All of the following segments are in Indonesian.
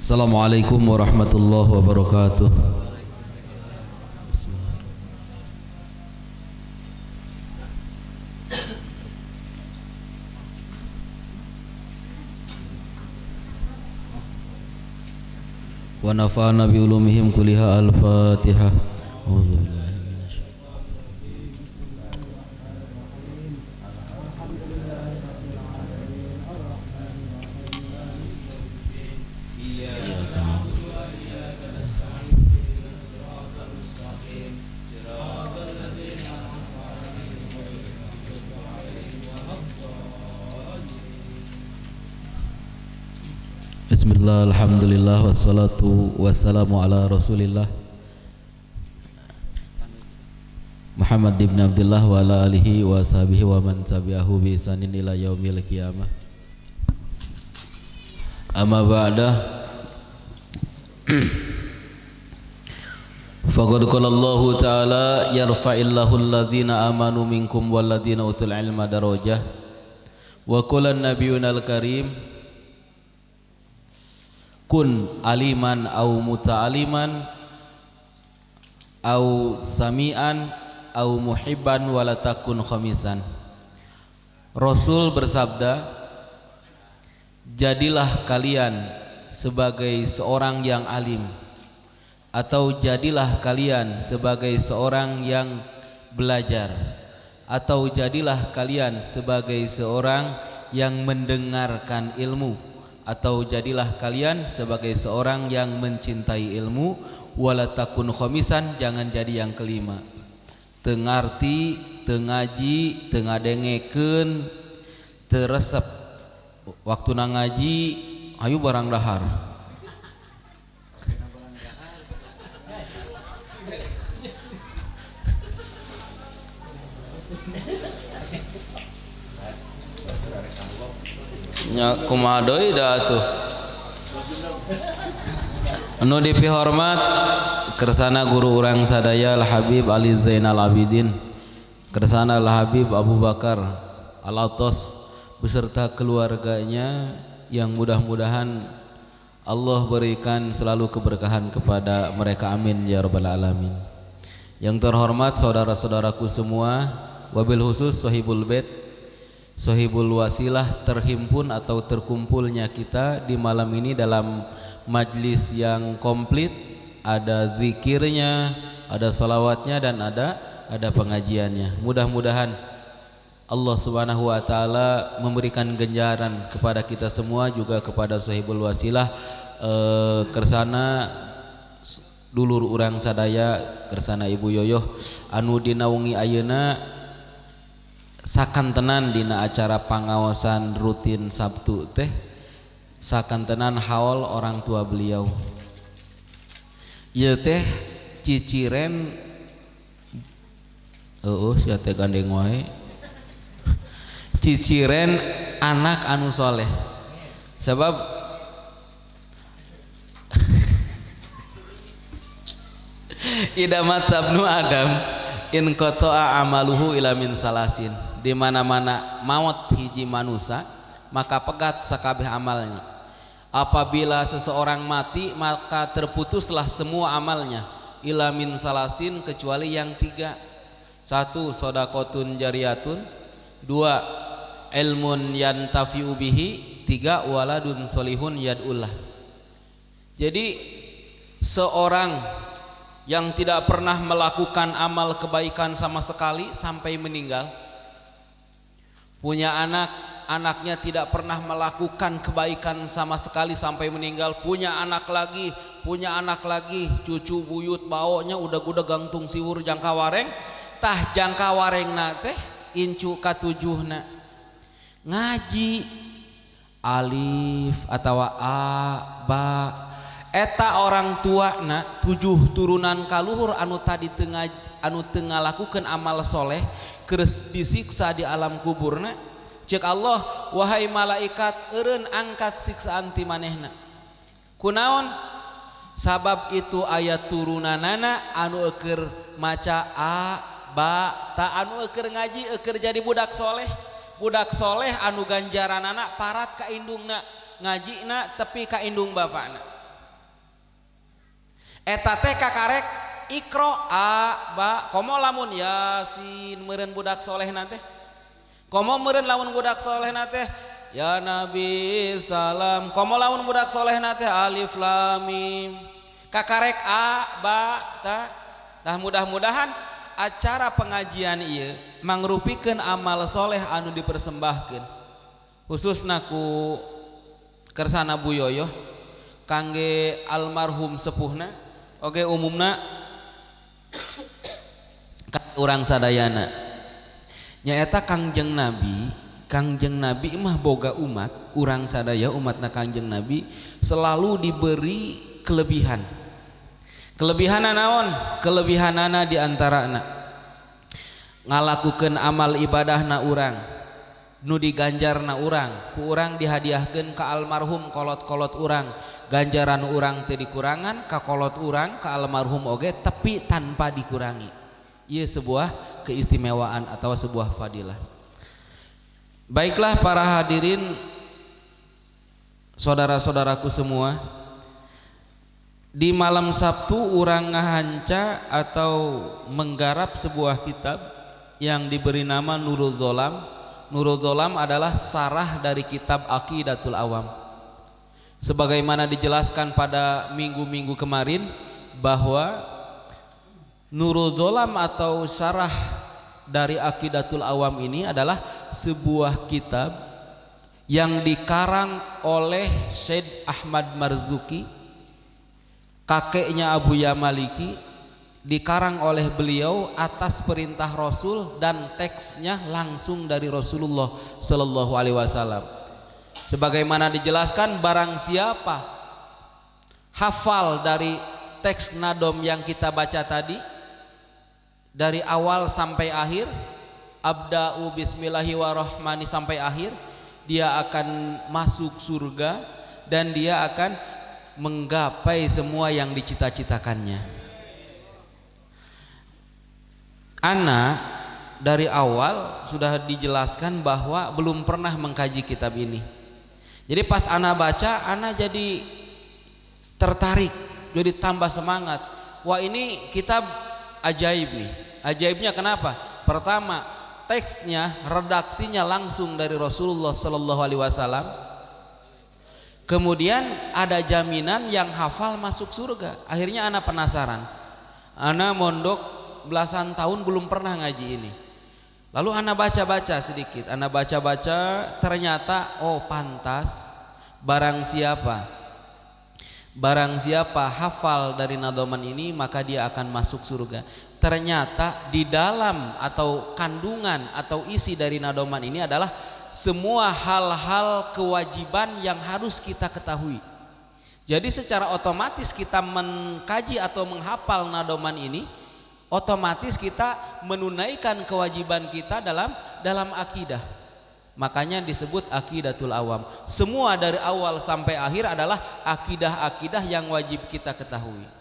Assalamualaikum warahmatullahi wabarakatuh. Wa nafa'ana bi ulumihim kuliha al-Fatihah. Bismillah, alhamdulillah, wassalatu wassalamu ala rasulillah Muhammad ibn Abdullah wa ala alihi wa sahbihi wa man tabi'ahu bi isanin ila yaumil qiyamah. Amma ba'da, faqad qala Allah ta'ala yarfa'illahu alladhina amanu minkum walladhina utul ilma darajah wa qala an-nabiyyunal karim kun aliman au muta'aliman au sami'an au muhibban wala takun khamisan. Rasul bersabda, jadilah kalian sebagai seorang yang alim, atau jadilah kalian sebagai seorang yang belajar, atau jadilah kalian sebagai seorang yang mendengarkan ilmu, atau jadilah kalian sebagai seorang yang mencintai ilmu. Wala takun khamisan, jangan jadi yang kelima, tengarti, tengaji, tengadengekeun, teresep waktu ngaji ayo barang dahar. Nya kumaha deui da atuh anu dipihormat kersana guru urang sadaya Al Habib Ali Zainal Abidin, kersana Al Habib Abu Bakar Al Atos beserta keluarganya, yang mudah-mudahan Allah berikan selalu keberkahan kepada mereka, amin ya rabbal alamin. Yang terhormat saudara-saudaraku semua, wabil khusus Sohibul Bait, Sohibul Wasilah, terhimpun atau terkumpulnya kita di malam ini dalam majlis yang komplit, ada zikirnya, ada salawatnya, dan ada pengajiannya. Mudah-mudahan Allah Subhanahu wa taala memberikan ganjaran kepada kita semua, juga kepada Sohibul Wasilah, kersana dulur urang sadaya, kersana Ibu Yoyoh anu dinaungi ayeuna sakantenan dina acara pangaosan rutin Sabtu teh, sakantenan haul orang tua beliau. Ieu teh ciciren sia teh gandeng wae. Ciciren anak anu soleh. Sebab idamat sabnu Adam in qata'a amaluhu ila min salasin. Di mana-mana maut hiji manusia, maka pegat sakabeh amalnya. Apabila seseorang mati, maka terputuslah semua amalnya, ila min salasin, kecuali yang tiga. Satu, sodakotun jariyatun. Dua, ilmun yantafi'u bihi. Tiga, waladun solihun yad'ullah. Jadi seorang yang tidak pernah melakukan amal kebaikan sama sekali sampai meninggal, punya anak, anaknya tidak pernah melakukan kebaikan sama sekali sampai meninggal, punya anak lagi, cucu buyut baonya udah gantung siwur jangka wareng, tah jangka wareng teh incu katujuhna ngaji alif atau a ba, eta orang tua na 7 turunan kaluhur anu tadi anu tengah lakukan amal soleh keres disiksa di alam kuburna. Cek Allah, wahai malaikat, eureun angkat siksaan ti manehna. Kunaon? Sabab itu ayat turunanana anu eukeur maca a ba ta, anu eukeur ngaji, eukeur jadi budak soleh. Budak soleh anu ganjaranana parat ka indungna, ngajina tepi ka indung bapakna. eta teh kakarek ikro a ba komo lamun yasin meureun budak soleh nate komo meureun lamun budak soleh nate ya nabi salam komo lamun budak soleh nate alif lam mim kakarek a ba ta tah mudah-mudahan acara pengajian ieu mangrupikeun amal soleh anu dipersembahkeun khususna ku kersana Buyoyo kangge almarhum sepuhna oge umumna urang sadayana nyaeta Kangjeng Nabi mah boga umat urang sadaya umatna Kangjeng Nabi selalu diberi kelebihanna naon kelebihanana diantarana ngalakukeun amal ibadahna urang nu diganjarna urang ku urang dihadiahkeun ka almarhum kolot-kolot urang ganjaran urang teu dikurangan ka kolot urang ka almarhum oge tapi tanpa dikurangi ieu sebuah keistimewaan atau sebuah fadilah. Baiklah para hadirin saudara-saudaraku semua, di malam Sabtu urang ngahanca atau menggarap sebuah kitab yang diberi nama Nurul Dholam. Nurul Dholam adalah sarah dari kitab Aqidatul Awam. Sebagaimana dijelaskan pada minggu-minggu kemarin bahwa Nurul Dholam atau sarah dari Aqidatul Awam ini adalah sebuah kitab yang dikarang oleh Syed Ahmad Marzuki, kakeknya Abuya Maliki, dikarang oleh beliau atas perintah Rasul dan teksnya langsung dari Rasulullah Sallallahu Alaihi Wasallam. Sebagaimana dijelaskan, barang siapa hafal dari teks nadom yang kita baca tadi dari awal sampai akhir, abda'u bismillahirrahmanirrahim sampai akhir, dia akan masuk surga dan dia akan menggapai semua yang dicita-citakannya. Ana dari awal sudah dijelaskan bahwa belum pernah mengkaji kitab ini. Jadi pas ana baca, ana jadi tertarik, jadi tambah semangat. Wah, ini kitab ajaib nih. Ajaibnya kenapa? Pertama, teksnya, redaksinya langsung dari Rasulullah Sallallahu Alaihi Wasallam. Kemudian ada jaminan yang hafal masuk surga. Akhirnya ana penasaran. Ana mondok belasan tahun belum pernah ngaji ini. Lalu ana baca-baca sedikit. Ana baca-baca, ternyata oh pantas barang siapa hafal dari nadoman ini maka dia akan masuk surga. Ternyata di dalam atau kandungan atau isi dari nadoman ini adalah semua hal-hal kewajiban yang harus kita ketahui. Jadi secara otomatis kita mengkaji atau menghafal nadoman ini, otomatis kita menunaikan kewajiban kita dalam akidah. Makanya disebut Aqidatul Awam. Semua dari awal sampai akhir adalah akidah-akidah yang wajib kita ketahui.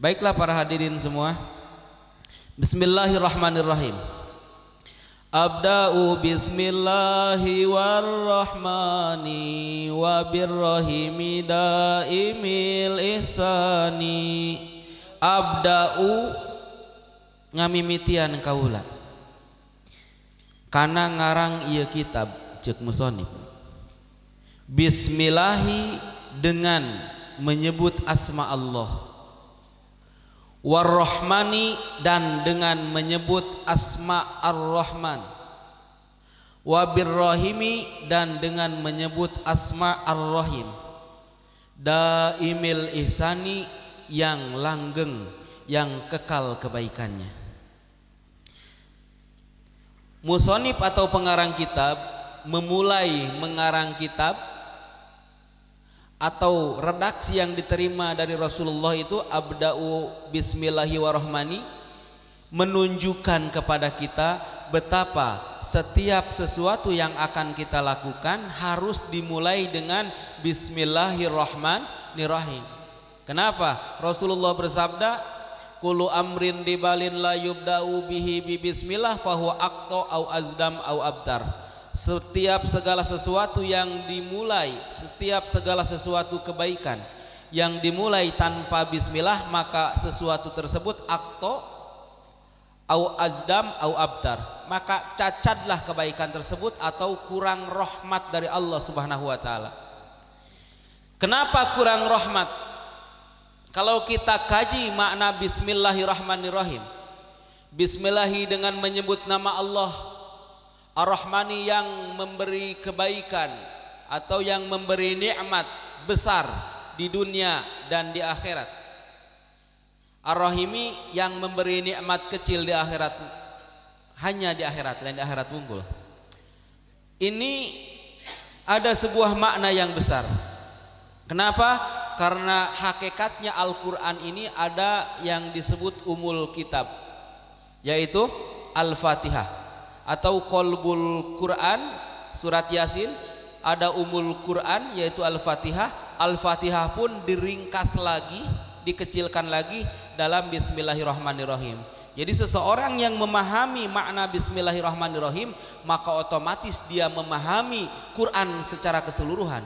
Baiklah para hadirin semua, bismillahirrahmanirrahim. Abda'u bismillahi warrahmani wabirrahimi daimil ihsani. Abda'u ngamimitian kaula kana ngarang ieu kitab ceuk musonif. Bismillahi dengan menyebut asma Allah, warrahmani dan dengan menyebut asma ar-Rahman, wabirrahimi dan dengan menyebut asma ar-Rahim, daimil ihsani yang langgeng, yang kekal kebaikannya. Musonif atau pengarang kitab memulai mengarang kitab atau redaksi yang diterima dari Rasulullah itu abda'u bismillahirrahmanirrahim, menunjukkan kepada kita betapa setiap sesuatu yang akan kita lakukan harus dimulai dengan bismillahirrahmanirrahim. Kenapa? Rasulullah bersabda, kullu amrin dibalin la yubda'u bihi bi bismillah fahuwa aqta au azdam au abtar. Setiap segala sesuatu yang dimulai, setiap segala sesuatu kebaikan yang dimulai tanpa bismillah, maka sesuatu tersebut akto au azdam au abtar, maka cacatlah kebaikan tersebut atau kurang rahmat dari Allah Subhanahu wa taala. Kenapa kurang rahmat? Kalau kita kaji makna bismillahirrahmanirrahim, bismillahi dengan menyebut nama Allah Ar-Rahmani yang memberi kebaikan atau yang memberi nikmat besar di dunia dan di akhirat. Ar-Rahimi yang memberi nikmat kecil di akhirat, hanya di akhirat, lain di akhirat unggul. Ini ada sebuah makna yang besar. Kenapa? Karena hakikatnya Al-Quran ini ada yang disebut umul kitab, yaitu Al-Fatihah atau Qalbul Quran. Surat Yasin ada umul Quran yaitu Al-Fatihah. Al-Fatihah pun diringkas lagi, dikecilkan lagi dalam bismillahirrahmanirrahim. Jadi seseorang yang memahami makna bismillahirrahmanirrahim, maka otomatis dia memahami Quran secara keseluruhan.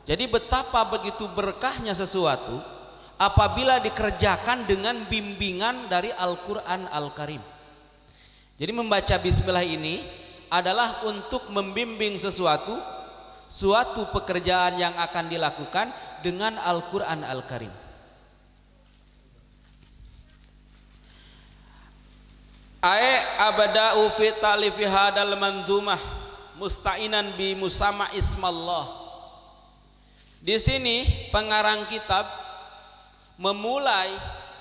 Jadi betapa begitu berkahnya sesuatu apabila dikerjakan dengan bimbingan dari Al-Quran Al-Karim. Jadi membaca bismillah ini adalah untuk membimbing suatu pekerjaan yang akan dilakukan dengan Al-Quran Al-Karim. Abada'u fi ta'lifi hadal mandumah musta'inan bi musama ismallah. Di sini pengarang kitab memulai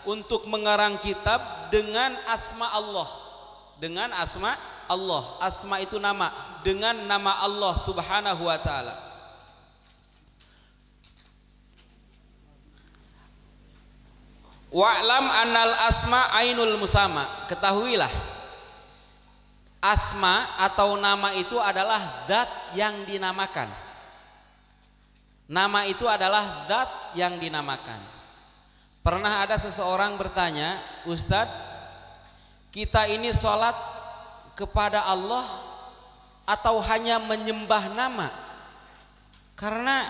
untuk mengarang kitab dengan asma Allah. Dengan asma Allah. Asma itu nama, dengan nama Allah Subhanahu wa taala. Wa'lam annal asma ainul musama. Ketahuilah, asma atau nama itu adalah zat yang dinamakan. Nama itu adalah zat yang dinamakan. Pernah ada seseorang bertanya, Ustadz, kita ini sholat kepada Allah atau hanya menyembah nama? Karena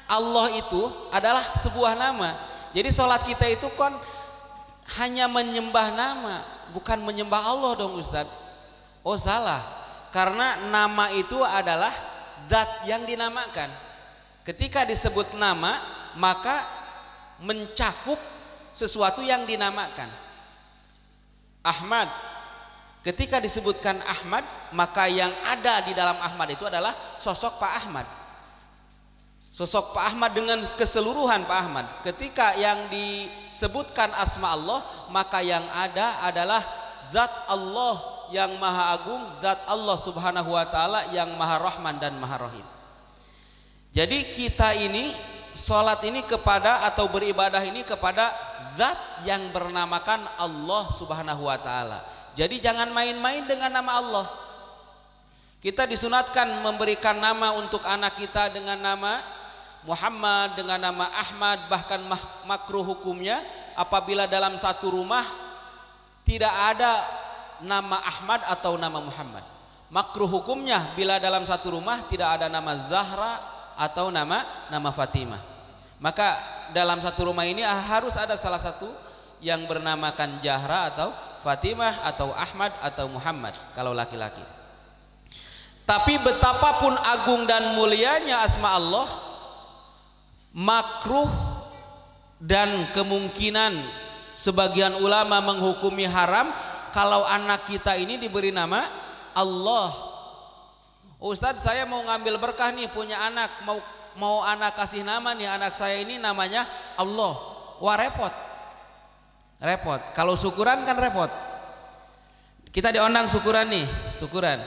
Allah itu adalah sebuah nama. Jadi sholat kita itu kan hanya menyembah nama, bukan menyembah Allah dong Ustadz. Oh salah, karena nama itu adalah zat yang dinamakan. Ketika disebut nama, maka mencakup sesuatu yang dinamakan. Ahmad, ketika disebutkan Ahmad, maka yang ada di dalam Ahmad itu adalah sosok Pak Ahmad. Sosok Pak Ahmad dengan keseluruhan Pak Ahmad. Ketika yang disebutkan asma Allah, maka yang ada adalah zat Allah yang maha agung, zat Allah Subhanahu wa taala yang maha rahman dan maha rahim. Jadi kita ini sholat ini kepada atau beribadah ini kepada zat yang bernamakan Allah Subhanahu wa taala. Jadi jangan main-main dengan nama Allah. Kita disunatkan memberikan nama untuk anak kita dengan nama Muhammad, dengan nama Ahmad, bahkan makruh hukumnya apabila dalam satu rumah tidak ada nama Ahmad atau nama Muhammad. Makruh hukumnya bila dalam satu rumah tidak ada nama Zahra atau nama Fatimah. Maka dalam satu rumah ini harus ada salah satu yang bernamakan Zahra atau Fatimah atau Ahmad atau Muhammad kalau laki-laki. Tapi betapapun agung dan mulianya asma Allah, makruh dan kemungkinan sebagian ulama menghukumi haram kalau anak kita ini diberi nama Allah. Ustadz, saya mau ngambil berkah nih, punya anak, mau anak kasih nama nih, anak saya ini namanya Allah. Wah repot. Kalau syukuran kan repot. Kita diundang syukuran nih, syukuran.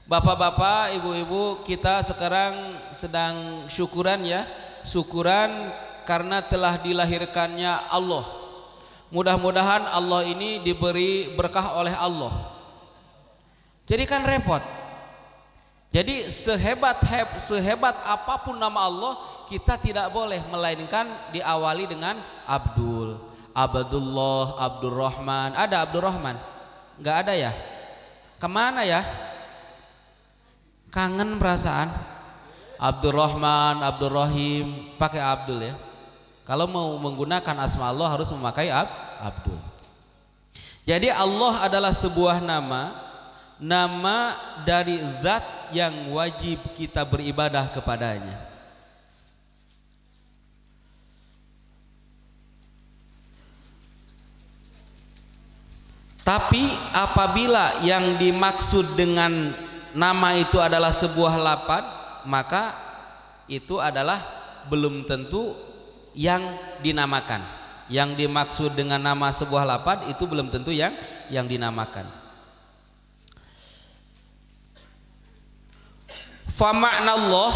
Bapak-bapak, ibu-ibu, kita sekarang sedang syukuran ya. Syukuran karena telah dilahirkannya Allah. Mudah-mudahan Allah ini diberi berkah oleh Allah. Jadi kan repot. Jadi sehebat apapun nama Allah, kita tidak boleh melainkan diawali dengan Abdul, Abdullah, Abdurrahman. Ada Abdurrahman? Nggak ada ya? Kemana ya? Kangen perasaan. Abdurrahman, Abdurrahim, pakai Abdul ya. Kalau mau menggunakan asma Allah harus memakai Abdul. Jadi Allah adalah sebuah nama dari zat yang wajib kita beribadah kepadanya. Tapi apabila yang dimaksud dengan nama itu adalah sebuah lafaz, maka itu adalah belum tentu yang dinamakan. Yang dimaksud dengan nama sebuah lafaz itu belum tentu yang dinamakan. Fa ma'na Allah,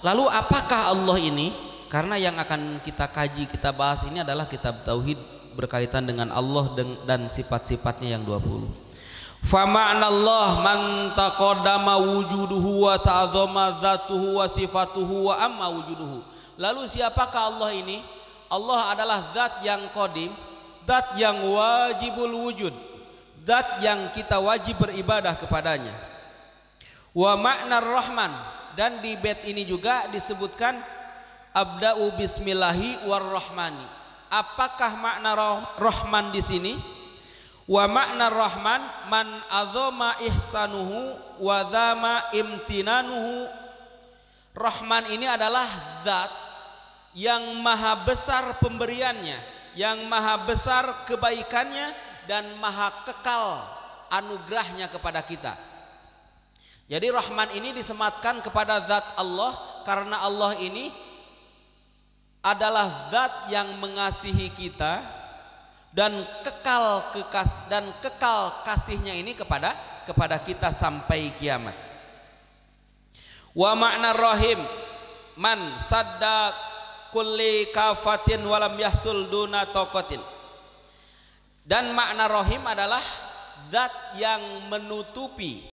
lalu apakah Allah ini? Karena yang akan kita kaji, kita bahas ini adalah kitab tauhid berkaitan dengan Allah dan sifat-sifatnya yang 20. Fa ma'na Allah man taqaddama wujuduhu wa ta'azzama dzatuhu wa sifatuhu wa amma wujuduhu. Lalu siapakah Allah ini? Allah adalah zat yang qadim, zat yang wajibul wujud, zat yang kita wajib beribadah kepadanya. Wa ma'na Rahman, dan di bait ini juga disebutkan abda'u bismillahi warrahmani. Apakah makna Rahman di sini? Wa makna Rahman man azama ihsanuhu wa dzama imtinanuhu. Rahman ini adalah zat yang maha besar pemberiannya, yang maha besar kebaikannya, dan maha kekal anugerahnya kepada kita. Jadi Rahman ini disematkan kepada zat Allah karena Allah ini adalah zat yang mengasihi kita dan kekal kasihnya ini kepada kita sampai kiamat. Wa makna Rahim man sadda kulli kafatin walam yahsul duna taqatin. Dan makna Rahim adalah zat yang menutupi